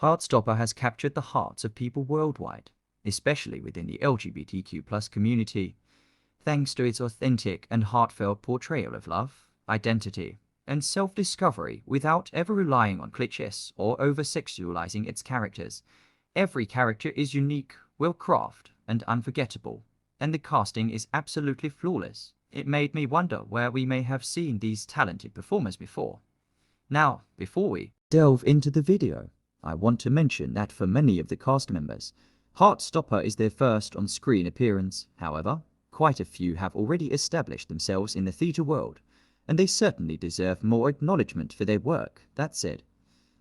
Heartstopper has captured the hearts of people worldwide, especially within the LGBTQ+ community, thanks to its authentic and heartfelt portrayal of love, identity, and self-discovery without ever relying on cliches or over-sexualizing its characters. Every character is unique, well-crafted, and unforgettable, and the casting is absolutely flawless. It made me wonder where we may have seen these talented performers before. Now, before we delve into the video, I want to mention that for many of the cast members, Heartstopper is their first on-screen appearance. However, quite a few have already established themselves in the theatre world, and they certainly deserve more acknowledgement for their work. That said,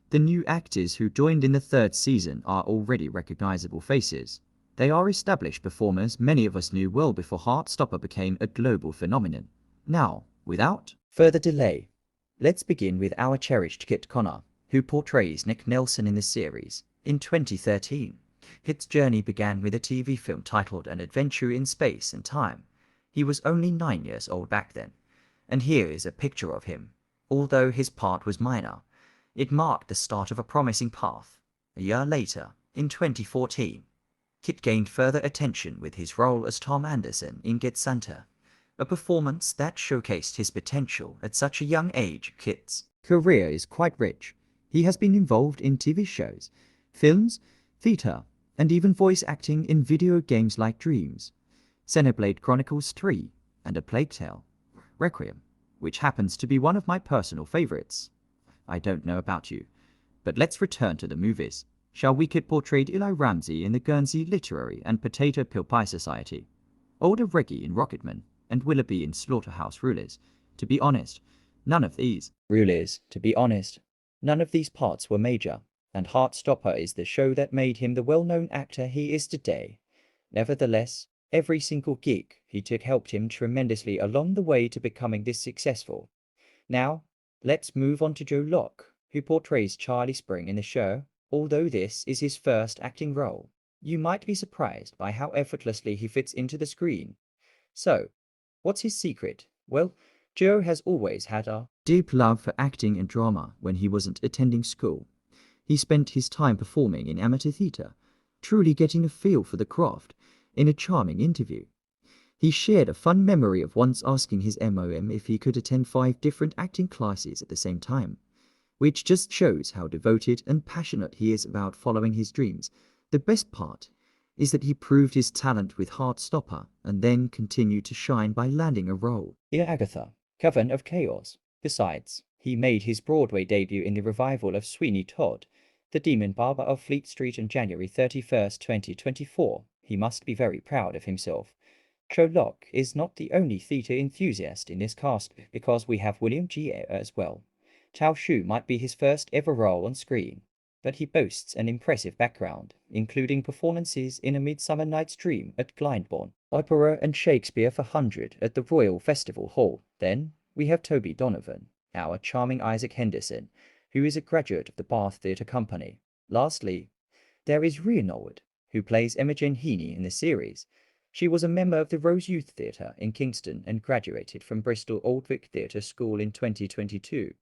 the new actors who joined in the third season are already recognizable faces. They are established performers many of us knew well before Heartstopper became a global phenomenon. Now, without further delay, let's begin with our cherished Kit Connor, who portrays Nick Nelson in the series. In 2013, Kit's journey began with a TV film titled An Adventure in Space and Time. He was only 9 years old back then, and here is a picture of him. Although his part was minor, it marked the start of a promising path. A year later, in 2014, Kit gained further attention with his role as Tom Anderson in Get Santa, a performance that showcased his potential at such a young age. Kit's career is quite rich. He has been involved in TV shows, films, theatre, and even voice acting in video games like Dreams, Xenoblade Chronicles 3, and A Plague Tale: Requiem, which happens to be one of my personal favorites. I don't know about you, but let's return to the movies. Shall we? Kit portrayed Eli Ramsey in the Guernsey Literary and Potato Pill Pie Society, older Reggie in Rocketman, and Willoughby in Slaughterhouse Rulers. To be honest, none of these parts were major, and Heartstopper is the show that made him the well-known actor he is today. Nevertheless, every single gig he took helped him tremendously along the way to becoming this successful. Now, let's move on to Joe Locke, who portrays Charlie Spring in the show. Although this is his first acting role, you might be surprised by how effortlessly he fits into the screen. So, what's his secret? Well, Joe has always had a deep love for acting and drama. When he wasn't attending school, he spent his time performing in amateur theatre, truly getting a feel for the craft. In a charming interview, he shared a fun memory of once asking his MOM if he could attend 5 different acting classes at the same time, which just shows how devoted and passionate he is about following his dreams. The best part is that he proved his talent with Heartstopper and then continued to shine by landing a role in Agatha, Coven of Chaos. Besides, he made his Broadway debut in the revival of Sweeney Todd, The Demon Barber of Fleet Street on January 31st, 2024. He must be very proud of himself. Joe Locke is not the only theatre enthusiast in this cast, because we have William G. Eyre as well. Tao Shu might be his first ever role on screen, but he boasts an impressive background, including performances in A Midsummer Night's Dream at Glyndebourne Opera and Shakespeare for 100 at the Royal Festival Hall. Then we have Tobie Donovan, our charming Isaac Henderson, who is a graduate of the Bath Theatre Company. Lastly, there is Rhea Norwood, who plays Imogen Heaney in the series. She was a member of the Rose Youth Theatre in Kingston and graduated from Bristol Old Vic Theatre School in 2022.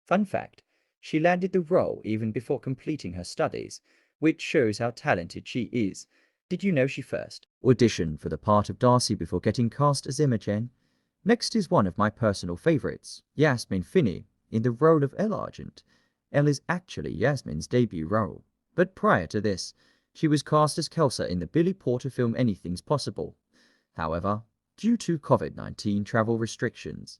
Fun fact, she landed the role even before completing her studies, which shows how talented she is. Did you know she first auditioned for the part of Darcy before getting cast as Imogen? Next is one of my personal favorites, Yasmin Finney, in the role of Elle Argent. Elle is actually Yasmin's debut role, but prior to this, she was cast as Kelsa in the Billy Porter film Anything's Possible. However, due to COVID-19 travel restrictions,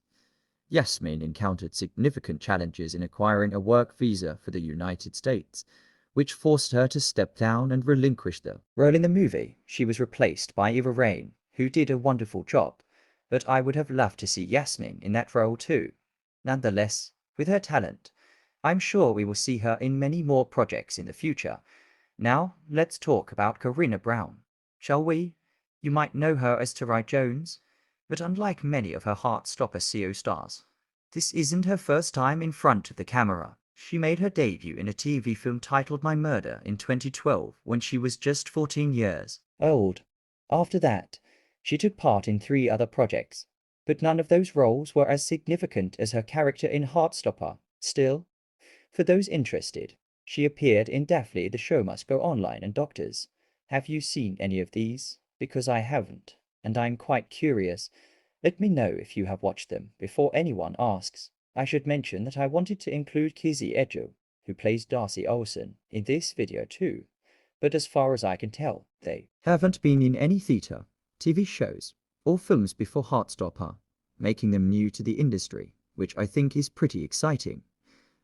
Yasmin encountered significant challenges in acquiring a work visa for the United States, which forced her to step down and relinquish the role in the movie. She was replaced by Eva Rain, who did a wonderful job, but I would have loved to see Yasmin in that role too. Nonetheless, with her talent, I'm sure we will see her in many more projects in the future. Now, let's talk about Corinna Brown, shall we? You might know her as Tarai Jones, but unlike many of her Heartstopper CO stars, this isn't her first time in front of the camera. She made her debut in a TV film titled My Murder in 2012 when she was just 14 years old. After that, she took part in 3 other projects, but none of those roles were as significant as her character in Heartstopper. Still, for those interested, She appeared in Daphne the Show Must Go Online and Doctors. Have you seen any of these? Because I haven't, and I'm quite curious. Let me know if you have watched them before anyone asks. I should mention that I wanted to include Kizzy Edgell, who plays Darcy Olsen, in this video too. But as far as I can tell, they haven't been in any theatre, TV shows, or films before Heartstopper, making them new to the industry, which I think is pretty exciting.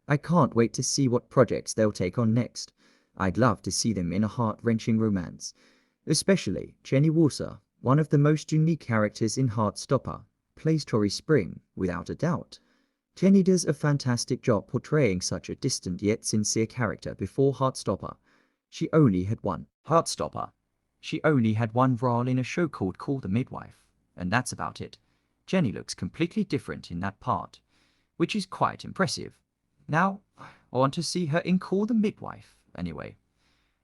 I can't wait to see what projects they'll take on next. I'd love to see them in a heart-wrenching romance. Especially Jenny Walser, one of the most unique characters in Heartstopper, plays Tori Spring, without a doubt. Jenny does a fantastic job portraying such a distant yet sincere character before Heartstopper. She only had one role in a show called Call the Midwife, and that's about it. Jenny looks completely different in that part, which is quite impressive. Now, I want to see her in Call the Midwife, anyway.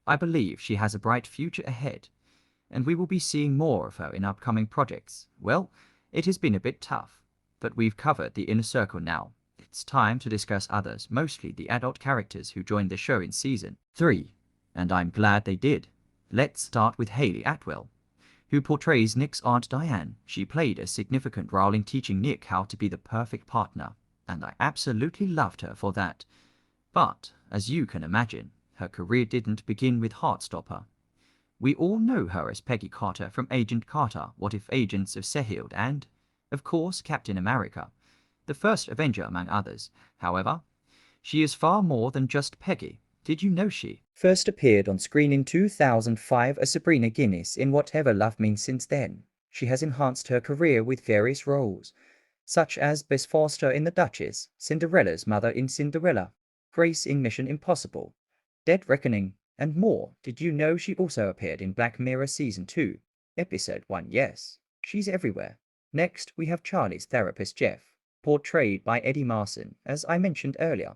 I believe she has a bright future ahead, and we will be seeing more of her in upcoming projects. Well, it has been a bit tough, but we've covered the inner circle now. It's time to discuss others, mostly the adult characters who joined the show in Season 3, and I'm glad they did. Let's start with Hayley Atwell, who portrays Nick's Aunt Diane. She played a significant role in teaching Nick how to be the perfect partner, and I absolutely loved her for that. But, as you can imagine, her career didn't begin with Heartstopper. We all know her as Peggy Carter from Agent Carter, What If Agents of Seheld, and, of course, Captain America, the first Avenger among others. However, she is far more than just Peggy. Did you know she first appeared on screen in 2005 as Sabrina Guinness in Whatever Love Means? Since then, she has enhanced her career with various roles, such as Bess Foster in The Duchess, Cinderella's mother in Cinderella, Grace in Mission Impossible, Dead Reckoning, and more. Did you know she also appeared in Black Mirror Season 2, Episode 1? Yes, she's everywhere. Next, we have Charlie's therapist Jeff, portrayed by Eddie Marsan, as I mentioned earlier.